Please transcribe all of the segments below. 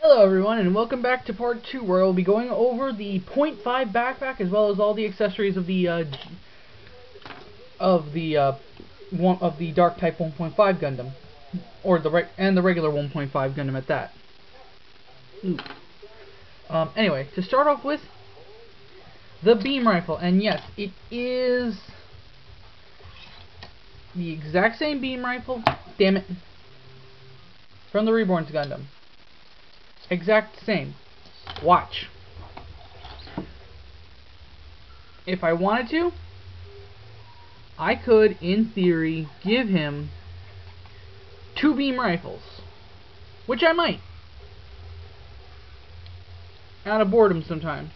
Hello everyone, and welcome back to part 2, where we'll be going over the 0.5 backpack as well as all the accessories of the Dark Type 1.5 Gundam, or the regular 1.5 Gundam at that. Anyway, to start off with, the beam rifle, and yes, it is the exact same beam rifle. Damn it! From the Reborns Gundam. Exact same. Watch. If I wanted to, I could, in theory, give him 2 beam rifles. Which I might. Out of boredom sometimes.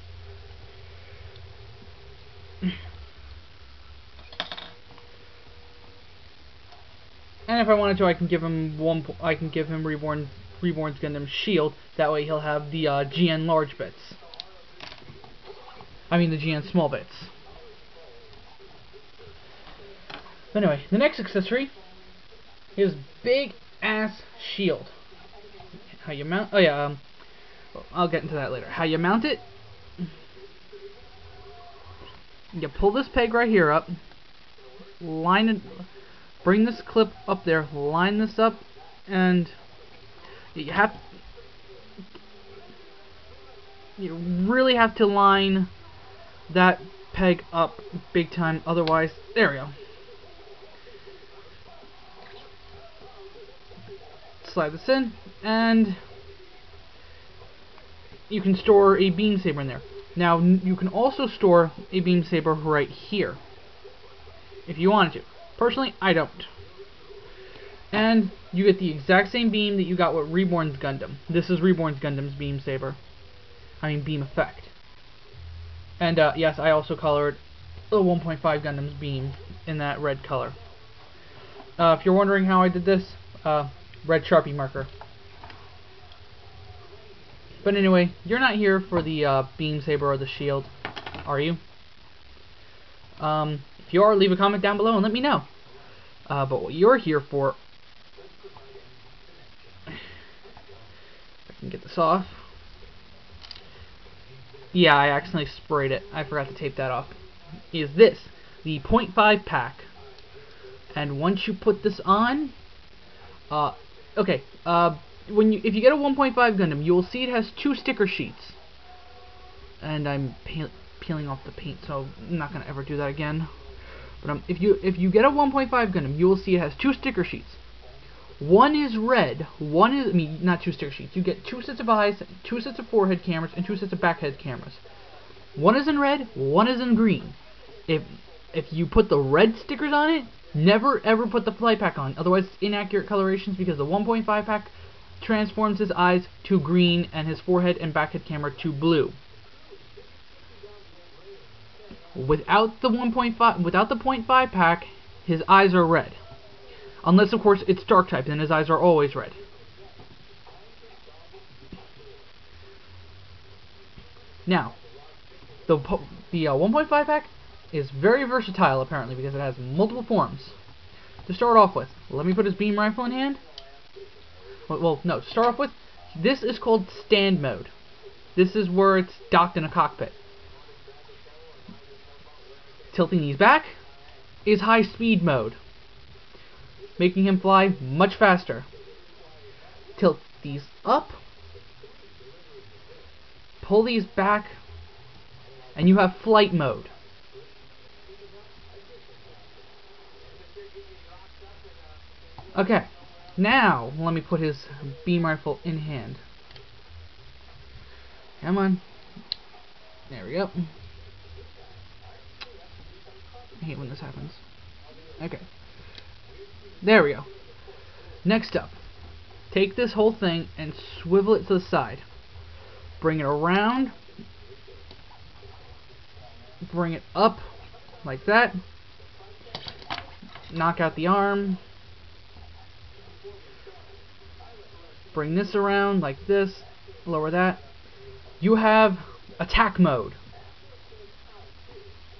And if I wanted to, I can give him Reborns Gundam shield. That way he'll have the GN large bits. I mean the GN small bits. But anyway, the next accessory is big ass shield. How you mount? Oh yeah, I'll get into that later. How you mount it? You pull this peg right here up, line it, bring this clip up there, line this up, and you really have to line that peg up big time, otherwise, there we go. Slide this in, and you can store a beam saber in there. Now, you can also store a beam saber right here, if you wanted to. Personally, I don't. And you get the exact same beam that you got with Reborns Gundam. This is Reborns Gundam's beam saber. I mean beam effect. And yes, I also colored the 1.5 Gundam's beam in that red color. If you're wondering how I did this, red Sharpie marker. But anyway, you're not here for the beam saber or the shield, are you? If you are, leave a comment down below and let me know. But what you're here for, if I can get this off. Yeah, I accidentally sprayed it. I forgot to tape that off. Is this the 0.5 pack? And once you put this on, if you get a 1.5 Gundam, you will see it has 2 sticker sheets. And I'm peeling off the paint, so I'm not gonna ever do that again. But if you get a 1.5 Gundam, you will see it has 2 sticker sheets. One is red, not 2 sticker sheets. You get 2 sets of eyes, 2 sets of forehead cameras, and 2 sets of backhead cameras. One is in red, one is in green. If you put the red stickers on it, never ever put the flight pack on. Otherwise, it's inaccurate colorations, because the 1.5 pack transforms his eyes to green and his forehead and backhead camera to blue. Without the 0.5 pack, his eyes are red. Unless, of course, it's dark type, then his eyes are always red. Now, the 1.5 pack is very versatile, apparently, because it has multiple forms. To start off with, let me put his beam rifle in hand. Well, no, to start off with, this is called stand mode. This is where it's docked in a cockpit. Tilting these back is high speed mode, making him fly much faster. Tilt these up, pull these back, and you have flight mode. Okay, now let me put his beam rifle in hand. Come on. There we go. I hate when this happens. Okay. There we go. Next up, take this whole thing and swivel it to the side. Bring it around. Bring it up like that. Knock out the arm. Bring this around like this. Lower that. You have attack mode.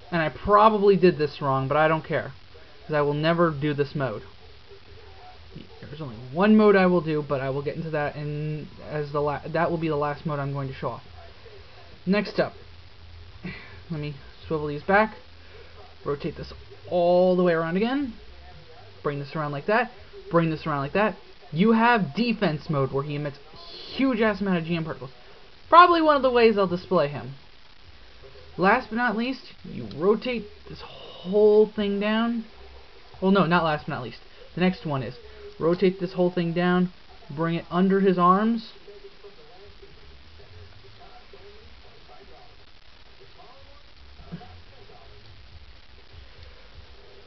And I probably did this wrong, but I don't care, because I will never do this mode. There's only one mode I will do, but I will get into that, and that will be the last mode I'm going to show off. Next up, let me swivel these back, rotate this all the way around again, bring this around like that, bring this around like that. You have defense mode, where he emits huge ass amount of GM particles. Probably one of the ways I'll display him. Last but not least, you rotate this whole thing down. Well, no, not last but not least. The next one is rotate this whole thing down, bring it under his arms.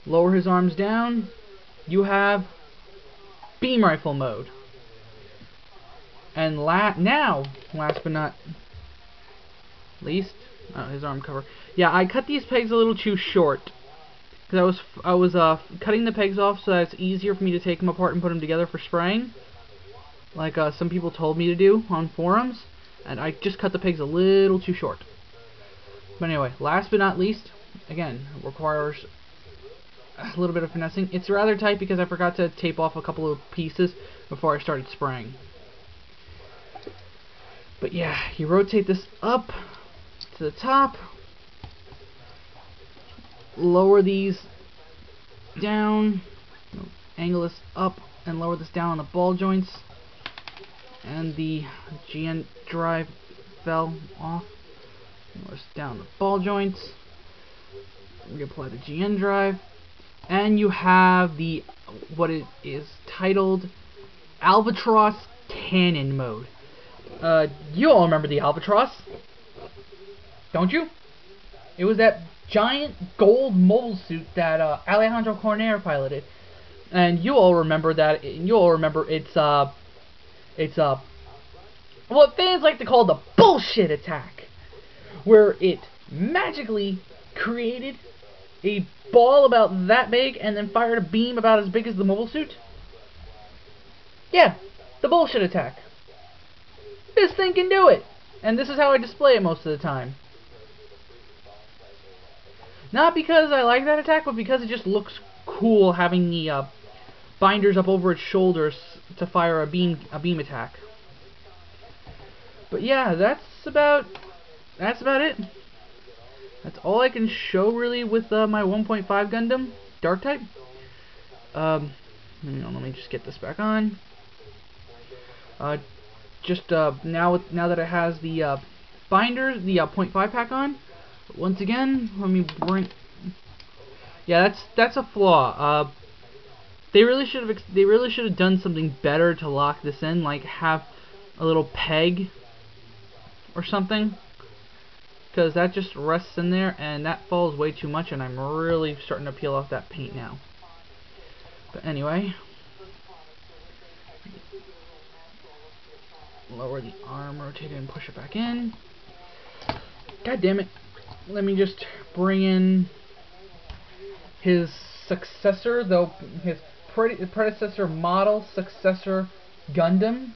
Lower his arms down. You have beam rifle mode. And now, last but not least, his arm cover. Yeah, I cut these pegs a little too short, because I was cutting the pegs off so that it's easier for me to take them apart and put them together for spraying, like some people told me to do on forums, and I just cut the pegs a little too short. But anyway, last but not least, again, requires a little bit of finessing. It's rather tight because I forgot to tape off a couple of pieces before I started spraying. But yeah, you rotate this up to the top, lower these down, angle this up and lower this down on the ball joints, and the GN drive fell off. Lower this down the ball joints, reapply the GN drive, and you have the what it is titled Albatross Cannon mode. You all remember the Albatross, don't you? It was that giant gold mobile suit that Alejandro Corner piloted, and you all remember that. You all remember it's what fans like to call the bullshit attack, where it magically created a ball about that big and then fired a beam about as big as the mobile suit. Yeah, the bullshit attack. This thing can do it, and this is how I display it most of the time. Not because I like that attack, but because it just looks cool having the binders up over its shoulders to fire a beam attack. But yeah, that's about it. That's all I can show really with my 1.5 Gundam Dark type. Let me just get this back on. Now that it has the binders, the 0.5 pack on. Once again, let me bring. Yeah, that's a flaw. They really should have done something better to lock this in, like have a little peg or something, because that just rests in there and that falls way too much, and I'm really starting to peel off that paint now. But anyway, lower the arm, rotate it, and push it back in. God damn it. Let me just bring in his successor, though his predecessor model successor Gundam.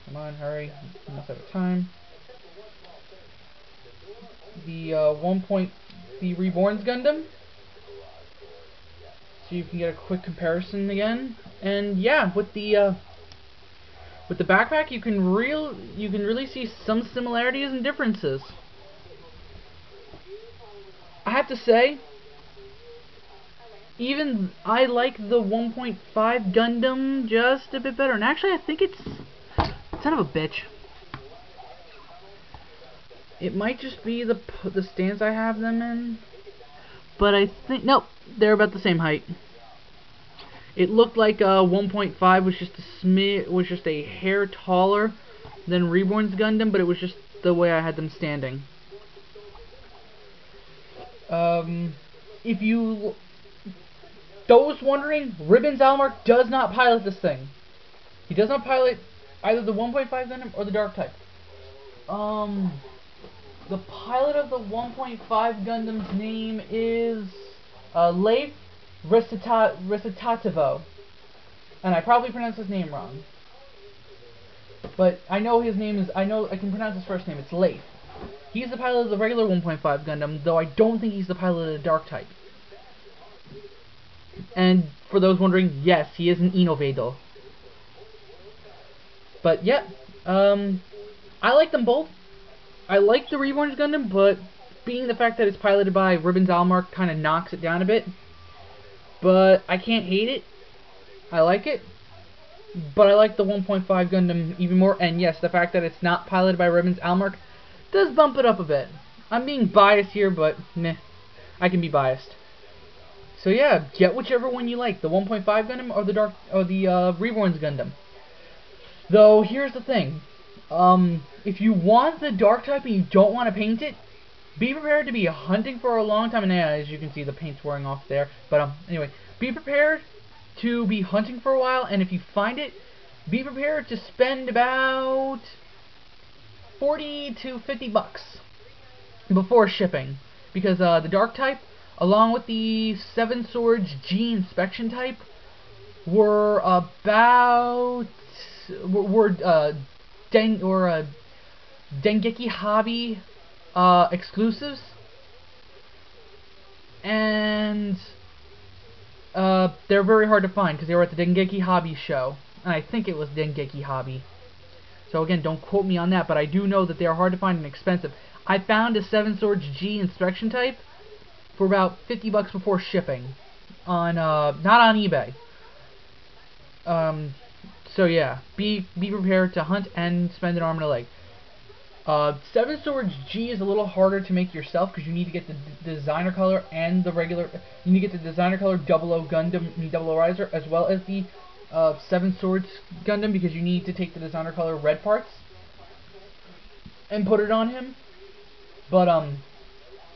Come on, hurry, almost out of time. The Reborns Gundam. So you can get a quick comparison again. And yeah, with the backpack, you can really see some similarities and differences. I have to say, even I like the 1.5 Gundam just a bit better. And actually, I think it's son of a bitch. It might just be the stance I have them in, but I think nope, they're about the same height. It looked like 1.5 was just a hair taller than Reborn's Gundam, but it was just the way I had them standing. If you those wondering, Ribbons Almark does not pilot this thing. He does not pilot either the 1.5 Gundam or the Dark type. The pilot of the 1.5 Gundam's name is Leif Recitativo, and I probably pronounced his name wrong. But I know his name is, I can pronounce his first name. It's Leif. He's the pilot of the regular 1.5 Gundam, though I don't think he's the pilot of the Dark type. And for those wondering, yes, he is an Innovator. But yeah, I like them both. I like the Reborns Gundam, but being the fact that it's piloted by Ribbons Almark kind of knocks it down a bit. But I can't hate it. I like it. But I like the 1.5 Gundam even more. And yes, the fact that it's not piloted by Ribbons Almark does bump it up a bit. I'm being biased here, but meh. I can be biased. So yeah, get whichever one you like, the 1.5 Gundam or the Reborns Gundam. Though here's the thing, if you want the dark type and you don't want to paint it, be prepared to be hunting for a long time. And yeah, as you can see, the paint's wearing off there. But anyway, be prepared to be hunting for a while, and if you find it, be prepared to spend about 40 to 50 bucks before shipping, because the dark type, along with the 7 Swords G inspection type, were Dengeki Hobby exclusives, and they're very hard to find because they were at the Dengeki Hobby show, and I think it was Dengeki Hobby. So again, don't quote me on that, but I do know that they are hard to find and expensive. I found a 7 Swords G inspection type for about 50 bucks before shipping on not on eBay. So yeah, be prepared to hunt and spend an arm and a leg. 7 Swords G is a little harder to make yourself because you need to get the designer color and the regular. You need to get the designer color 00 Gundam and 00 Riser, as well as the 7 Swords Gundam, because you need to take the designer color red parts and put it on him. But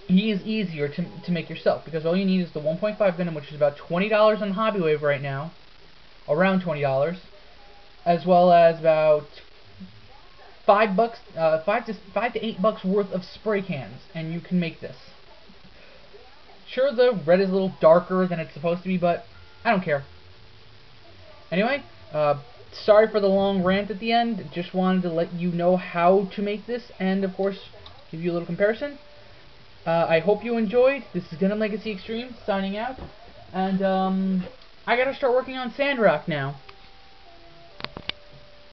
he is easier to make yourself, because all you need is the 1.5 Gundam, which is about $20 on Hobby Wave right now, around $20, as well as about $5 to $8 worth of spray cans, and you can make this. Sure, the red is a little darker than it's supposed to be, but I don't care. Anyway, sorry for the long rant at the end. Just wanted to let you know how to make this, and of course, give you a little comparison. I hope you enjoyed. This is GundamLegacyExtreme signing out, and I gotta start working on Sandrock now.